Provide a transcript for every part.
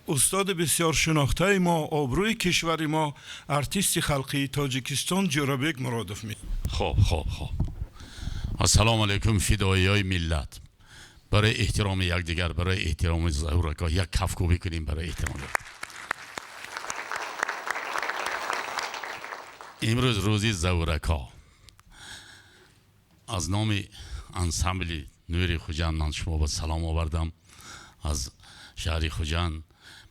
استاد بسیار شناخته ما، آبروی کشور ما، ارتیست خلقی تاجیکستان جورابک مرادوف می. خب السلام علیکم فدایای ملت. برای احترام یکدیگر، برای احترام زورکا یک کفکوبی کنیم برای احترام. امروز روزی زورکا. از نام انسامبل نوری خوجان من شما با سلام آوردم. از شهر خوجان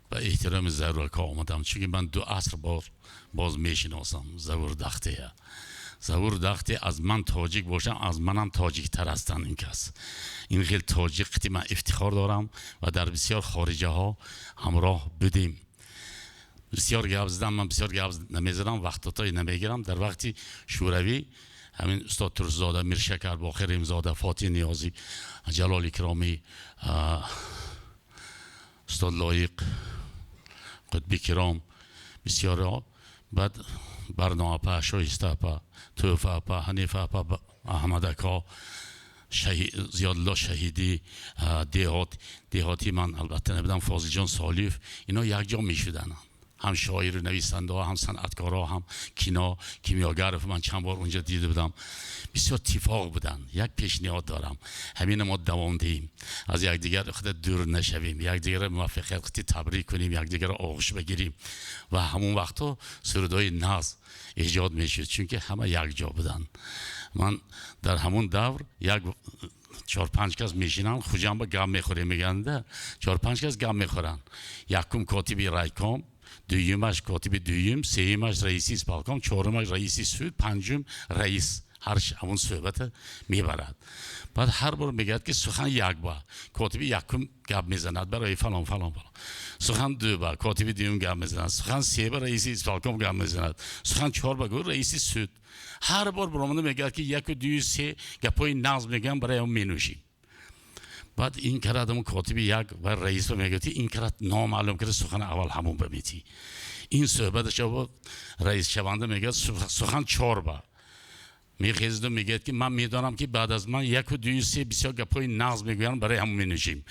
به احترام زورکا آمدم، چون من 2 عصر باز میشناسم. زور دخته از من تاجیک باشم، از منم تاجیک تر هستن این کس. این خیلی تاجیک من افتخار دارم و در بسیار خارجه ها همراه بودیم. بسیار گپ زدم، من بسیار گپ نمیزنم، وقتایی نمیگیرم. در وقتی شوروی همین استاد ترزاده، میرشکر، باقر امزاده، فاتح نیازی، جلال اکرامی، استاد لایق، قطبی کرام، بسیار ها، بعد برنامه اپا، شایسته اپا، توفه اپا، حنیفه اپا، احمد اکا، زیاد الله شهیدی، دهاتی من البته نبودم، فاضل جان سالیف، اینا یک جا می شدن. هم شاعر، نویسنده ها، هم صنعتکارا، هم کیمیاگر. من چند بار اونجا دیده بودم، بسیار اتفاق بودن. یک پیشنهاد دارم، همین ما دوام دهیم، از یکدیگر خود دور نشویم، یکدیگر موفقیت تبریک کنیم، یکدیگر آغوش بگیریم و همون وقتا سرودای ناز ایجاد میشد، چون که همه یک جا بودن. من در همون دور 4-5 کس میشینن، خوجان با گم میخوره، میگن 4-5 کس گم میخورن. یکم کاتبی رایکام، دویمش کاتب دویم، سومش رئیسی اسپالکام، چهارمش رئیسی سود، پنجم رئیس هر همون صحبت میبرد. بعد هر بار میگه که سخن یک با کاتب یکم گپ میزند برای فلان فلان فلان، سخن 2 با کاتب دوم گپ میزند، سخن 3 با رئیسی اسپالکام گپ میزند، سخن 4 با رئیسی سود. هر بار برامون میگه که 1 و 2 و 3 گپای نظم میگن برای اون مینوشیم. بعد این کردم کاتب 1 و رئیس رو میگه این کرد نامعلوم کرد، سخن اول همون بمیتی. این صحبتش با رئیس شونده میگه سخن 4 با میخیزد و میگه که من میدانم که بعد از من 1 و 2 و 3 بسیار گپای نغز میگوین، برای همون مینوشیم.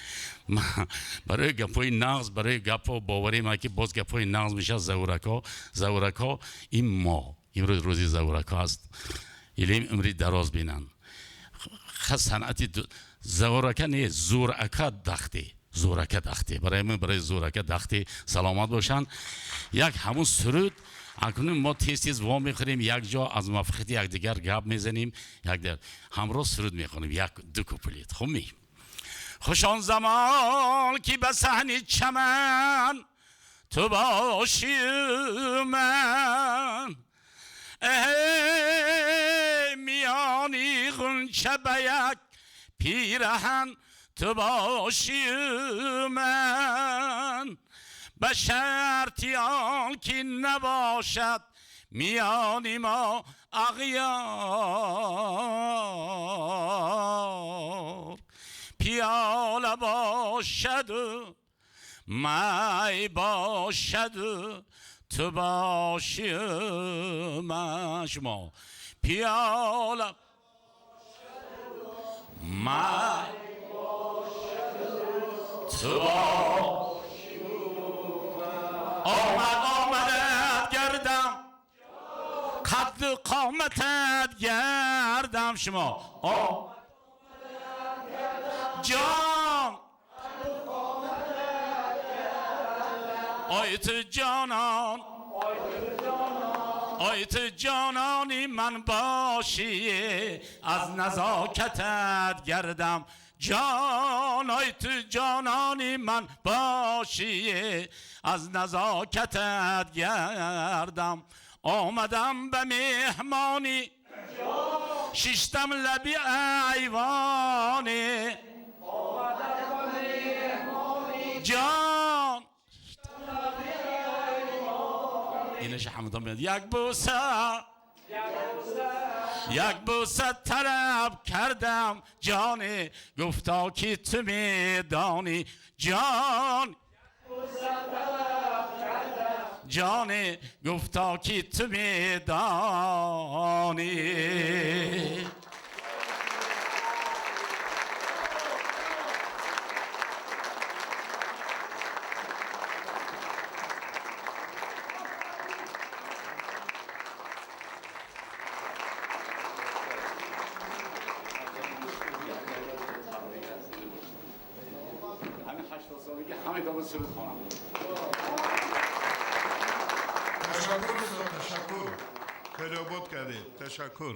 برای گپای نغز، برای گپ و باوری ما که باز گپای نغز میشه. زورکا این ما امروز روزی زورکا هست. ایلیم عمری دراز بینن. خاص صنعتی زورکا نه، زورکا دخته. برای من برای زورکا دخته سلامت باشن. یک همون سرود اکنون ما تیز وام میخوریم، یک جا از موفقیت یک دیگر گپ میزنیم، یک دیگر همراه سرود میخونیم، 1-2 کوپلیت. خب می خوش آن زمان که به صحن چمن تو باشی من، میانی غنچه به یک پیرهن تو باشی من، به شرطی آن که نباشد میانی ما اغیار، پیاله باشد و می باشد و تو باشی من. شما پیاله می باشد تو باشی من. آمدت گردم قد قامتت گردم. شما جان آیت جانان، آیت جانانی من باشی، از نزاکتت گردم. جان آیت جانانی من باشی، از نزاکتت گردم. آمدم به مهمانی ششتم لبی ایوانی، جان اینش حمدان بیاد. یک بوسه طلب کردم جان، گفتا که تو میدانی. جان جان گفتا که تو میدانی. که همه تا سرود خونم. تشکر استاد، تشکر. خیلی عباد کردید. تشکر.